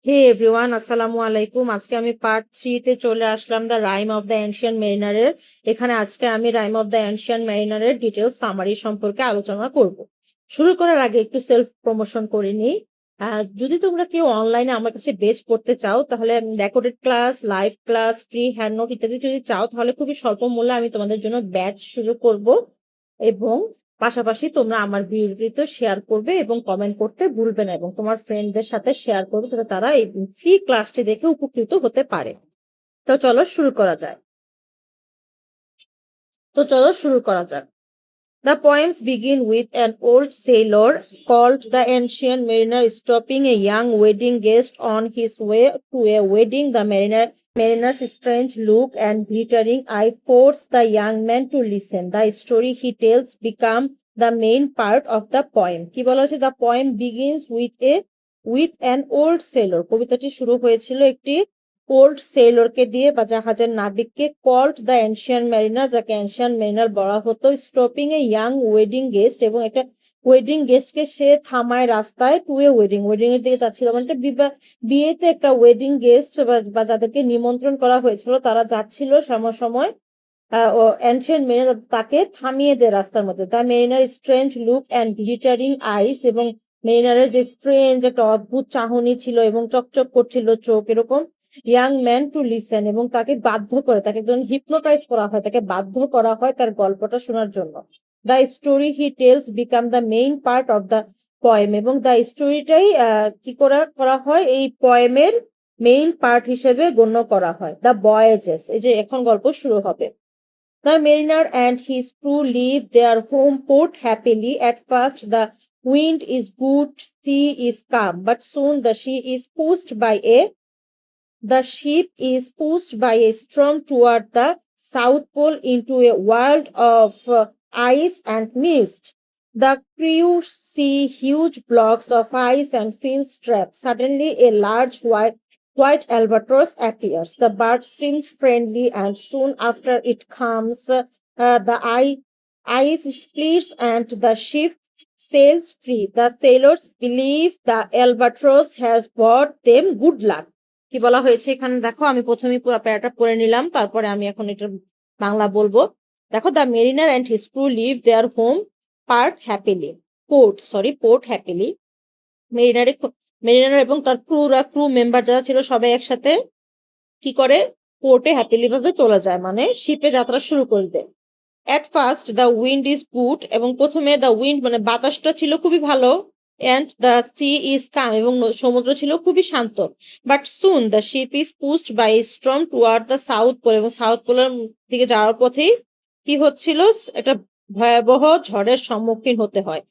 হে everyone, আসসালামু আলাইকুম। আজকে আমি পার্ট 3 তে চলে আসলাম the rime of the ancient মেরিনারের। এখানে আজকে আমি রাইম অফ দ্য এনশিয়ান্ট মেরিনারের ডিটেলস সামারি সম্পর্কে আলোচনা করব। শুরু করার আগে একটু সেলফ প্রমোশন করে নিই। যদি তোমরা কেউ অনলাইনে আমার কাছে বেচ পড়তে চাও, তাহলে recorded class, live class, free hand note ইত্যাদি যদি চাও, তাহলে খুবই স্বল্প মূল্যে আমি তোমাদের জন্য ব্যাচ শুরু করব। এবং পাশাপাশি তোমরা আমার ভিডিওটি শেয়ার করবে এবং কমেন্ট করতে ভুলবে না, এবং তোমার ফ্রেন্ডদের সাথে শেয়ার করবে যাতে তারা এই ফ্রি ক্লাসটি দেখে উপকৃত হতে পারে। তো চলো শুরু করা যায়। তো চলো শুরু করা যাক। The poems begin with an old sailor called the Ancient Mariner stopping a young wedding guest on his way to a wedding. The mariner's strange look and glittering eye force the young man to listen. The story he tells become the main part of the poem. কি বলা হচ্ছে? The poem begins with an old sailor. কবিতাটি শুরু হয়েছিল একটি old সেলরকে দিয়ে বা জাহাজের নাবিককে, কল্ড দ্য এনশিয়ান্ট মেরিনার, যাকে এনশিয়ান্ট মেরিনার বলা হতো, stopping a young wedding guest, এবং একটা ওয়েডিং গেস্টকে সে থামায় রাস্তায়, টু এ ওয়েডিং এর দিকে যাচ্ছিল, মানে বিয়েতে একটা ওয়েডিং গেস্ট বা যাদেরকে নিমন্ত্রণ করা হয়েছিল তারা যাচ্ছিল সময় এনশিয়ান্ট মেরিনার তাকে থামিয়ে দেয় রাস্তার মধ্যে। The mariner strange look and glittering eyes, এবং মেরিনারের যে স্ট্রেঞ্জ একটা অদ্ভুত চাহনি ছিল এবং চকচক করছিল চোখ, এরকম ইয়াং ম্যান টু লিসেন, এবং তাকে বাধ্য করে, তাকে একজন হিপনোটাইজ করা হয়, তাকে বাধ্য করা হয় তার গল্পটা শোনার জন্য। The story he tells become the main part of the poem, এবং দ্য স্টোরিটাই কি করা হয়, এই পয়েমের মেইন পার্ট হিসেবে গণ্য করা হয়। দ্য ভয়েজেস, এই যে এখন গল্প শুরু হবে। The mariner and his crew leave their home port happily. At first, the wind is good, sea is calm, but soon the ship is pushed by a storm toward the South Pole into a world of ice and mist. The crew see huge blocks of ice and feel trapped. Suddenly, a large white albatross appears. The bird seems friendly, and soon after it comes, ice splits and the ship sails free. The sailors believe the albatross has brought them good luck. কি বলা হয়েছে এখানে দেখো, আমি প্রথমে পুরো প্যারাটা পড়ে নিলাম, তারপরে আমি এখন এটা বাংলা বলবো। দেখো, the mariner and his crew leave their home port happily. মেরিনারে মেরিনার এবং তার ক্রু মেম্বার যারা ছিল সবাই একসাথে কি করে, পোর্টে হ্যাপিলি ভাবে চলে যায়, মানে শিপে যাত্রা শুরু করে দেয়। At first the wind is good, এবং প্রথমে দ্য উইন্ড মানে বাতাসটা ছিল খুবই ভালো, and the sea is calm, এবং সমুদ্র ছিল খুবই শান্ত। But soon the ship is pushed by storm toward the south pole, এবং সাউথ পোলের দিকে যাওয়ার পথেই কি হচ্ছিল, একটা ভয়াবহ ঝড়ের সম্মুখীন হতে হয়।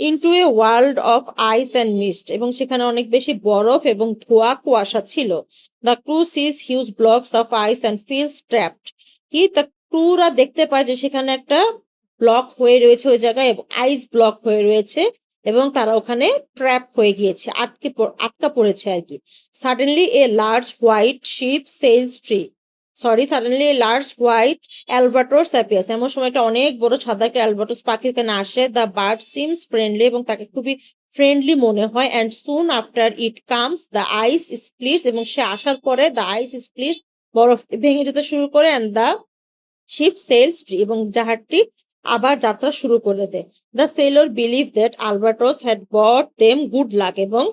Into a world of ice and mist, এবং সেখানে অনেক বেশি বরফ এবং ধোঁয়া কুয়াশা ছিল। The crew sees huge blocks of ice and feels trapped, কি দ্য ক্রুরা দেখতে পায় যে সেখানে একটা ব্লক হয়ে রয়েছে ওই জায়গায়, এবং আইস ব্লক হয়ে রয়েছে, এবং তারা ওখানে ট্র্যাপ হয়ে গিয়েছে, আটকা পড়েছে আর কি। Suddenly a large white ship sails free, suddenly a large white albatross appears, এমন সময় একটা অনেক বড় সাদা একটা অ্যালবাট্রস পাখি ওখানে আসে। দ্য বার্ড সিমস ফ্রেন্ডলি, এবং তাকে খুবই ফ্রেন্ডলি মনে হয়। And soon after it comes the ice splits, এবং সে আসার পরে দ্য আইস স্প্লিটস, বরফ ভেঙে যেতে শুরু করে। And the ship sails free, এবং জাহাজটি আবার যাত্রা শুরু করে দেয়। The sailor believe that albatross had brought them good luck, এবং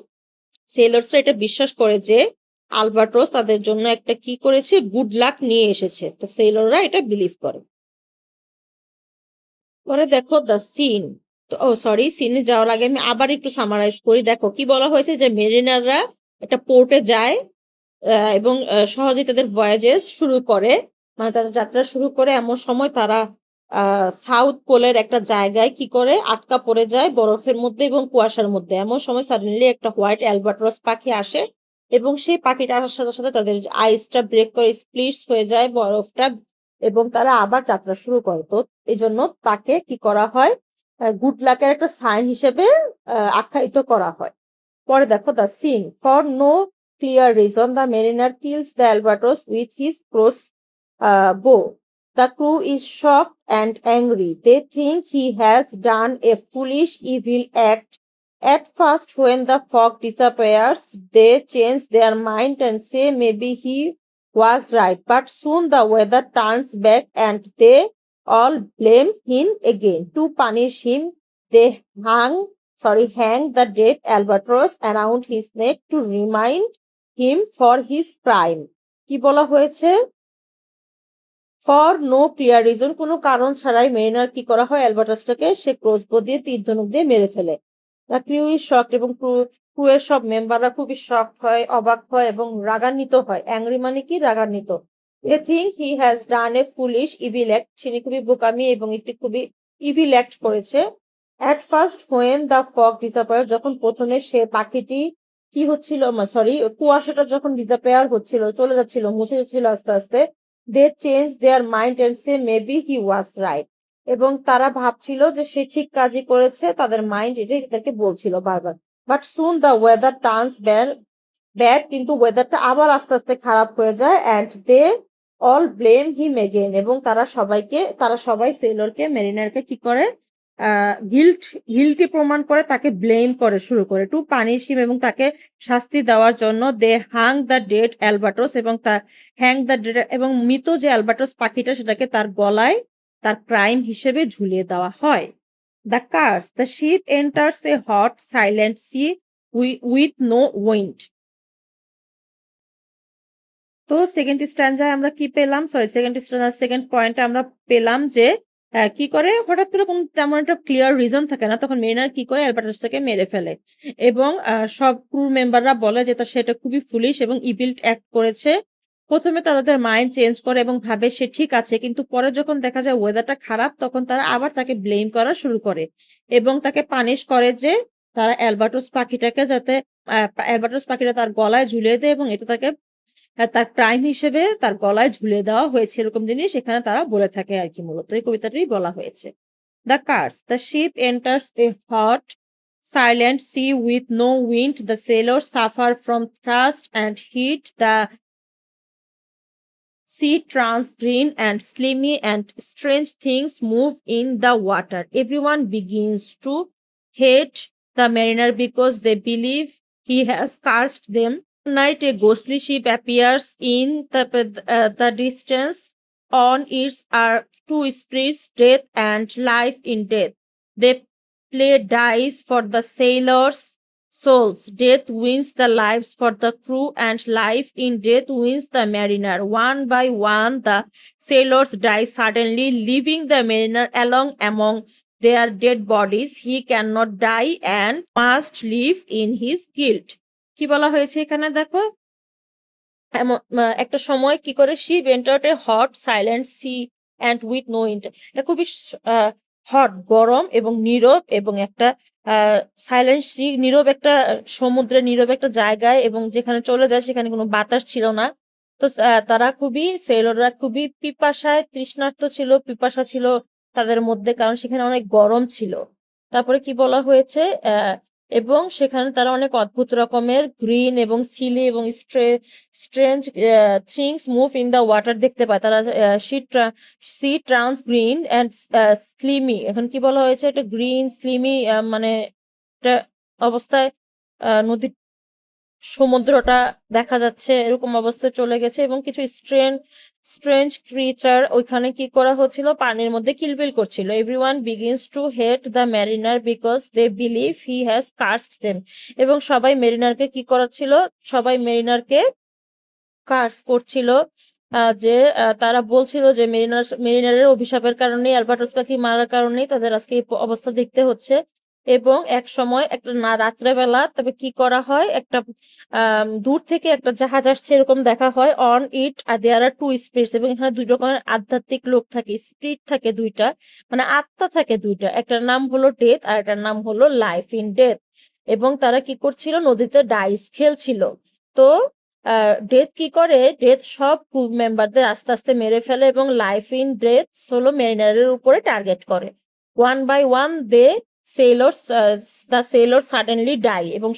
সেলর্সরা এটা বিশ্বাস করে যে আলবাট্রস তাদের জন্য একটা কি করেছে, গুড লাক নিয়ে এসেছে। তো সেলররা এটা বিলিভ করে। পরে দেখো দ্য সিন, তো সিনে যাওয়ার আগে আমি আবার একটু সামারাইজ করি। দেখো কি বলা হয়েছে, যে মেরিনাররা একটা পোর্টে যায় এবং সহজে তাদের ভয়েজেস শুরু করে, মানে তাদের যাত্রা শুরু করে। এমন সময় তারা সাউথ পোলের একটা জায়গায় কি করে আটকা পড়ে যায় বরফের মধ্যে এবং কুয়াশার মধ্যে। এমন সময় সাডেনলি একটা হোয়াইট অ্যালবাট্রস পাখি আসে, এবং সেই পাখিটা আসার সাথে সাথে তাদের আইসটা ব্রেক করে স্প্লিটস হয়ে যায় বরফটা, এবং তারা আবার যাত্রা শুরু করে। তো এই জন্য তাকে কি করা হয়, গুড লাকের একটা সাইন হিসেবে আখ্যায়িত করা হয়। পরে দেখো the scene, for no clear reason, the mariner kills the albatross with his bow. The crew is shocked and angry. They think he has done a foolish, evil act. At first, when the fog disappears, they change their mind and say maybe he was right. But soon the weather turns back and they all blame him again. To punish him, they hang the dead albatross around his neck to remind him for his crime. কি বলা হয়েছে? For no clear reason, কোনো কারণ ছাড়াই mariner কি করা হয়, অ্যালবার্টাসটাকে সে crossbow দিয়ে তীর ধনুক দিয়ে মেরে ফেলে। দ্য ক্রিউ ইজ শকড, এবং ক্রুয়ের সব মেম্বাররা খুবই শকড হয়, অবাক হয় এবং রাগান্বিত হয়। অ্যাংরি মানে কি? রাগান্বিত। They think he has done a foolish evil act, তিনি খুবই বোকামি এবং একটি খুবই ইভিল অ্যাক্ট করেছে। At first when the fog disappear, যখন প্রথমে সে পাখিটি কি হচ্ছিল, সরি, কুয়াশাটা যখন ডিসাপিয়ার হচ্ছিল, চলে যাচ্ছিল, মুছে যাচ্ছিল আস্তে আস্তে, they change their mind and say maybe he was right, এবং তারা ভাবছিল যে সে ঠিক কাজই করেছে, তাদের মাইন্ড এটাই তাদেরকে বলছিল বারবার। But soon the weather turns bad, কিন্তু ওয়েদারটা আবার আস্তে আস্তে খারাপ হয়ে যায়। And they all blame him again, এবং তারা সবাই সেলরকে, মেরিনারকে কি করে, গিল্টি প্রমাণ করে, তাকে ব্লেম করে শুরু করে। টু পানিশ হিম, এবং তাকে শাস্তি দেওয়ার জন্য দে হাং দ্য ডেড অ্যালবাট্রস, এবং মৃত যে অ্যালবাট্রস পাখিটা সেটাকে তার গলায় তার ক্রাইম হিসেবে ঝুলিয়ে দেওয়া হয়। The curse, the ship enters a hot silent sea with no wind. তো সেকেন্ড স্ট্যান্ডায় আমরা কি পেলাম, সরি, সেকেন্ড পয়েন্টে আমরা পেলাম যে কি করে, হঠাৎ করে কোনো তেমন একটা ক্লিয়ার রিজন থাকে না, তখন মেরিনার কি করে, অ্যালবাট্রসটাকে মেরে ফেলে, এবং সব ক্রু মেম্বাররা বলে যে সেটা খুবই ফুলিশ এবং ইভিল অ্যাক্ট করেছে। প্রথমে তাদের মাইন্ড চেঞ্জ করে এবং ভাবে সে ঠিক আছে, কিন্তু পরে যখন দেখা যায় ওয়েদারটা খারাপ, তখন তারা আবার তাকে ব্লেম করা শুরু করে এবং তাকে পানিশ করে যে তারা অ্যালবাট্রস পাখিটাকে যাতে অ্যালবাট্রস পাখিটা তার গলায় ঝুলিয়ে দেয়, এবং এটা তাকে তার ক্রাইম হিসেবে তার গলায় ঝুলিয়ে দেওয়া হয়েছে, এরকম জিনিস এখানে তারা বলে থাকে আর কি, মূলত এই কবিতাটাই বলা হয়েছে। The curse, the ship enters a hot silent sea with no wind. The sailors suffer from thirst and heat. The sea turns green and slimy, and strange things move in the water. Everyone begins to hate the mariner because they believe he has cursed them. Night, a ghostly ship appears in the distance. On its are two spirits, death and life in death. They play dice for the sailors' souls. Death wins the lives for the crew, and life in death wins the mariner. One by one, the sailors die suddenly, leaving the mariner alone among their dead bodies. He cannot die and must live in his guilt. কি বলা হয়েছে এখানে দেখো, একটা সময় কি করে, ship entered a hot silent sea and with no wind, এটা খুবই হট, গরম এবং নীরব, এবং একটা সাইলেন্ট সি, নীরব একটা সমুদ্রে, নীরব একটা জায়গায়, এবং যেখানে চলে যায় সেখানে কোনো বাতাস ছিল না। তো তারা খুবই, সেলররা খুবই পিপাসায় তৃষ্ণার্ত ছিল, পিপাসা ছিল তাদের মধ্যে, কারণ সেখানে অনেক গরম ছিল। তারপরে কি বলা হয়েছে, এবং সেখানে তারা অনেক অদ্ভুত রকমের গ্রিন এবং সিলি এবং strange things move in the water দেখতে পায় তারা। সি ট্রান্স গ্রিন অ্যান্ড স্লিমি, এখন কি বলা হয়েছে, এটা গ্রিন স্লিমি, মানে একটা অবস্থায় নদীর সমুদ্রটা দেখা যাচ্ছে এরকম অবস্থায় চলে গেছে, এবং কিছু স্ট্রেঞ্জ ক্রিচার ওইখানে কি করা হচ্ছিল, পানির মধ্যে কিলবিল করছিল। Everyone begins to hate the mariner because they believe he has cursed them, এবং সবাই মেরিনারকে কি করাচ্ছিল, সবাই মেরিনারকে কার্স করছিল, যে তারা বলছিল যে মেরিনারের অভিশাপের কারণেই, অ্যালবাট্রস পাখি মারার কারণেই তাদের আজকে এই অবস্থা দেখতে হচ্ছে। এবং এক সময় একটা রাত্রেবেলা তবে কি করা হয়, একটা দূর থেকে একটা জাহাজ আসছে এরকম দেখা হয়। On it there are two spirits, এবং এখানে দুই রকমের আধ্যাত্মিক লোক থাকে, স্পিরিট থাকে দুইটা, মানে আত্মা থাকে দুইটা, একটার নাম হলো ডেথ আর একটার নাম হলো লাইফ ইন ডেথ। এবং তারা কি করছিল, নদীতে ডাইস খেলছিল। তো ডেথ কি করে, ডেথ সব ক্রু মেম্বারদের আস্তে আস্তে মেরে ফেলে, এবং লাইফ ইন ডেথ হলো মেরিনারের উপরে টার্গেট করে। One by one the sailor suddenly die, এবং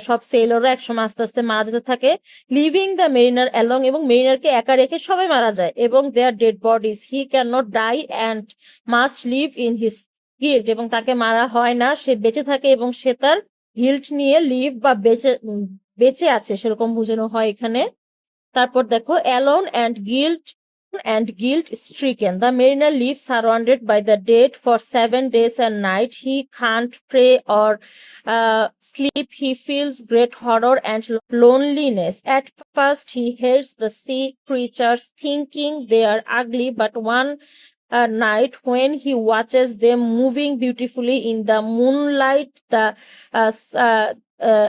সব সেলররা একসময় আস্তে আস্তে মারা যেতে থাকে। লিভিং দ্য মেরিনার অ্যালং, এবং মেরিনারকে একা রেখে সবাই মারা যায়। এবং their dead bodies, he can not die and must live in his guilt, এবং তাকে মারা হয় না, সে বেঁচে থাকে এবং সে তার গিল্ট নিয়ে লিভ বা বেঁচে আছে সেরকম বোঝানো হয় এখানে। তারপর দেখো, alone and guilt stricken, the mariner lives surrounded by the dead for 7 days and nights. He can't pray or sleep. He feels great horror and loneliness. At first he hates the sea creatures, thinking they are ugly, but one night when he watches them moving beautifully in the moonlight, uh, s- uh, uh,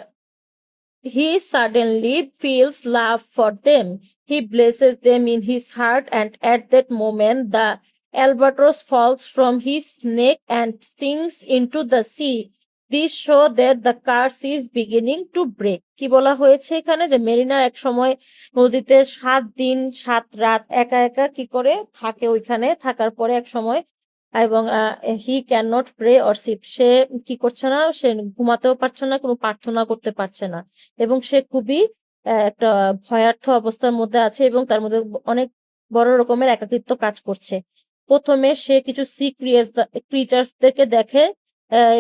he suddenly feels love for them. He blesses them in his heart, and at that moment, the albatross falls from his neck and sinks into the sea. This show that the curse is beginning to break. কি বলা হয়েছে এখানে, যে mariner এক সময় নদীতে 7 দিন 7 রাত একা একা কি করে থাকে, ওইখানে থাকার পরে এক সময়, এবং he can not pray or sleep, সে কি করছে না, সে ঘুমাতেও পারছে না, কোনো প্রার্থনা করতে পারছে না, এবং সে খুবই একটা ভয়ার্থ অবস্থার মধ্যে আছে, এবং তার মধ্যে অনেক বড় রকমের একাকিত্ব কাজ করছে। প্রথমে সে কিছু সি ক্রিচার্সদেরকে দেখে,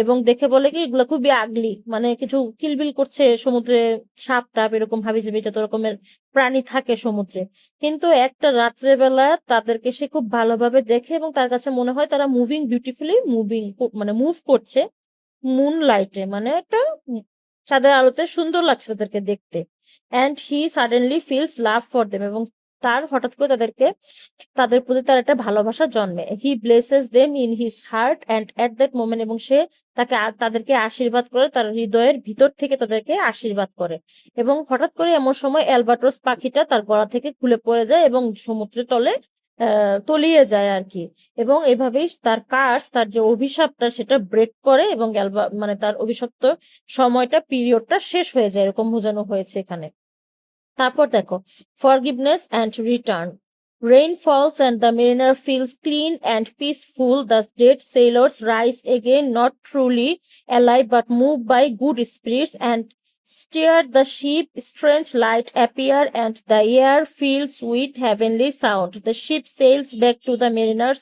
এবং দেখে বলে কি এগুলো খুবই আগলি, মানে কিছু কিলবিল করছে সমুদ্রে, সাপ টাপ এরকম হাবিজাবি যত রকমের প্রাণী থাকে সমুদ্রে। কিন্তু একটা রাত্রে বেলা তাদেরকে সে খুব ভালোভাবে দেখে, এবং তার কাছে মনে হয় তারা মুভিং বিউটিফুলি মানে মুভ করছে মুন লাইটে, মানে একটা চাঁদের আলোতে সুন্দর লাগছে তাদেরকে দেখতে। And he suddenly feels love for them, এবং তার হঠাৎ করে তাদের প্রতি তার একটা ভালোবাসা জন্মে। He blesses them in his heart and at that moment, এবং সে তাদেরকে আশীর্বাদ করে, তার হৃদয়ের ভিতর থেকে তাদেরকে আশীর্বাদ করে। এবং হঠাৎ করে এমন সময় অ্যালবাট্রস পাখিটা তার গলা থেকে খুলে পড়ে যায় এবং সমুদ্রের তলে তলিয়ে যায় আর কি। এবং এভাবেই তার যে অভিশাপটা সেটা ব্রেক করে, এবং মানে তার অভিশপ্ত পিরিয়ডটা শেষ হয়ে যায়, এরকম বোঝানো হয়েছে এখানে। তারপর দেখো, forgiveness and return. Rain falls and the mariner feels clean and peaceful. The dead sailors rise again, not truly alive but moved by good spirits, and steer the ship. Strange light appear and the air fills with heavenly sound. The ship sails back to the mariner's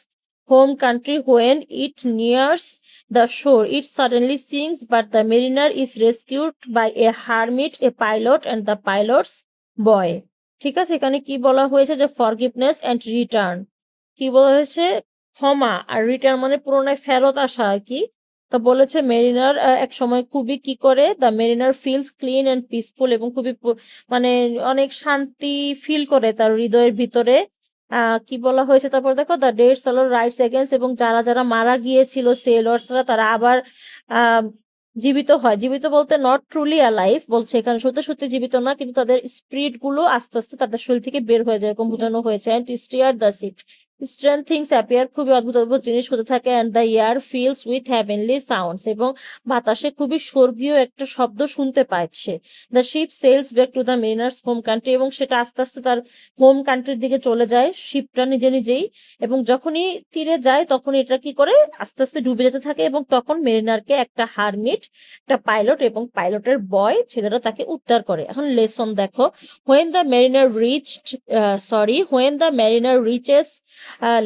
home country. When it nears the shore, it suddenly sinks, but the mariner is rescued by a hermit, a pilot, and the pilot's বয়। ঠিক আছে, এখানে কি বলা হয়েছে, যে forgiveness end return, কি বলা হয়েছে, ক্ষমা, আর রিটার্ন মানে পুনরায় ফেরত আসা আর কি। তো বলেছে মেরিনার এক সময় খুবই কি করে, the mariner feels clean and peaceful, এবং খুবই মানে অনেক শান্তি ফিল করে তার হৃদয়ের ভিতরে। কি বলা হয়েছে তারপর দেখো, the dead Sailor rights against, এবং যারা যারা মারা গিয়েছিল সেলর্সরা তারা আবার আহ জীবিত হয়। জীবিত বলতে নট ট্রুলি অ্যালাইভ বলছে এখানে, সত্যি সত্যি জীবিত না, কিন্তু তাদের স্পিরিট গুলো আস্তে আস্তে তাদের শরীর থেকে বের হয়ে যায়, এরকম বোঝানো হয়েছে। And steer the ship, strange things appear, খুবই অদ্ভুত অদ্ভুত জিনিস হতে থাকে। And the air fills with heavenly sounds, এবং বাতাসে খুবই স্বর্গীয় একটা শব্দ শুনতে পাচ্ছে। The ship sails back to the mariner's home country, এবং সেটা আস্তে আস্তে তার হোম কান্ট্রির দিকে চলে যায় শিপটা নিজে নিজেই। এবং যখনই তীরে যায় তখন এটা কি করে আস্তে আস্তে ডুবে যেতে থাকে, এবং তখন মেরিনারকে একটা হারমিট, একটা পাইলট এবং পাইলটের বয় ছেলেরা তাকে উদ্ধার করে। এখন লেসন দেখো, when the mariner reaches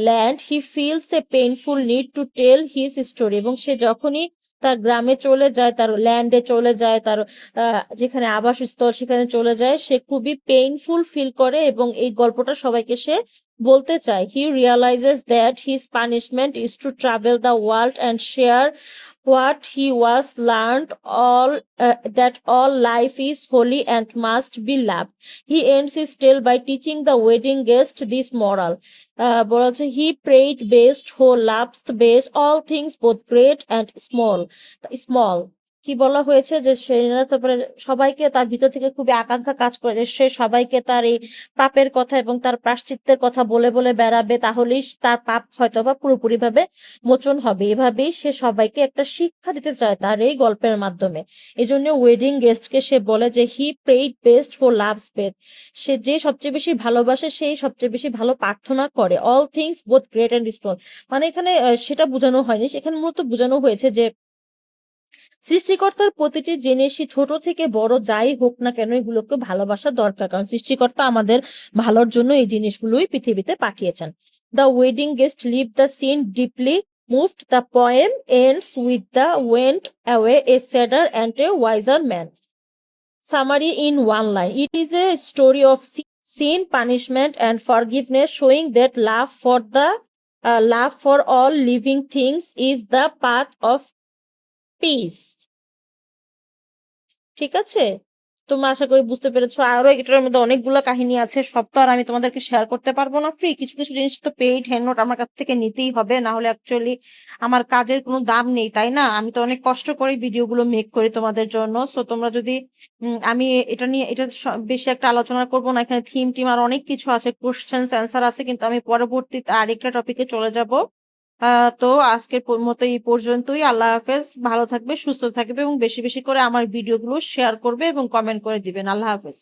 land, he feels a painful need to tell his story, এবং সে যখনই তার গ্রামে চলে যায়, তার ল্যান্ডে চলে যায়, তার যেখানে আবাসস্থল সেখানে চলে যায়, সে খুবই পেইনফুল ফিল করে, এবং এই গল্পটা সবাইকে সে বলতে চায়। He realises that his punishment is to travel the world and share what he was learned, that all life is holy and must be loved. He ends his tale by teaching the wedding guest this moral. বলছে, he prayed best who loves best all things both great and small। কি বলা হয়েছে, যে সেনারা তারপরে সবাইকে তার ভিতর থেকে খুবই আকাঙ্ক্ষা কাজ করে, যে সে সবাইকে তার এই পাপের কথা এবং তার প্রায়শ্চিত্তের কথা বলে বলে বেড়াবে, তাহলেই তার পাপ হয়তোবা পুরোপুরি ভাবে মোচন হবে। এভাবেই সে সবাইকে একটা শিক্ষা দিতে চায় তার এই গল্পের মাধ্যমে। এই জন্য ওয়েডিং গেস্টকে সে বলে যে হি প্রেইড বেস্ট হু লাভস বেস্ট, সে যে সবচেয়ে বেশি ভালোবাসে সেই সবচেয়ে বেশি ভালো প্রার্থনা করে। All things both great and small, মানে এখানে সেটা বোঝানো হয়নি, সেখানে মূলত বোঝানো হয়েছে যে সৃষ্টিকর্তার প্রতিটি জিনিসই ছোট থেকে বড় যাই হোক না কেন এগুলোকে ভালোবাসা দরকার, কারণ সৃষ্টিকর্তা আমাদের ভালোর জন্য এই জিনিসগুলোই পৃথিবীতে পাঠিয়েছেন। The wedding guest leave the scene deeply moved. The poem ends with the went away a sadder and a wiser man. Summary in one line. It is a story of sin, punishment, and forgiveness, showing that love for all living things is the path of peace. ঠিক আছে? তোমরা আশা করি বুঝতে পেরেছো। আরো এটার মধ্যে অনেকগুলা কাহিনী আছে, সব তো আর আমি তোমাদেরকে শেয়ার করতে পারবো না ফ্রি। কিছু কিছু জিনিস তো পেইড হ্যান্ড নোট আমার কাছ থেকে নিতেই হবে, না হলে অ্যাকচুয়ালি আমার কাজের কোনো দাম নেই, তাই না? আমি তো অনেক কষ্ট করে ভিডিওগুলো মেক করি তোমাদের জন্য। সো তোমরা যদি আমি এটা নিয়ে বেশি একটা আলোচনা করবো না, এখানে থিম টিম আর অনেক কিছু আছে, কোশ্চেন অ্যান্সার আছে, কিন্তু আমি পরবর্তীতে আরেকটা টপিকে চলে যাব। তো আজকের মতো এই পর্যন্তই। আল্লাহ হাফেজ। ভালো থাকবে, সুস্থ থাকবে এবং বেশি বেশি করে আমার ভিডিওগুলো শেয়ার করবে এবং কমেন্ট করে দিবেন। আল্লাহ হাফেজ।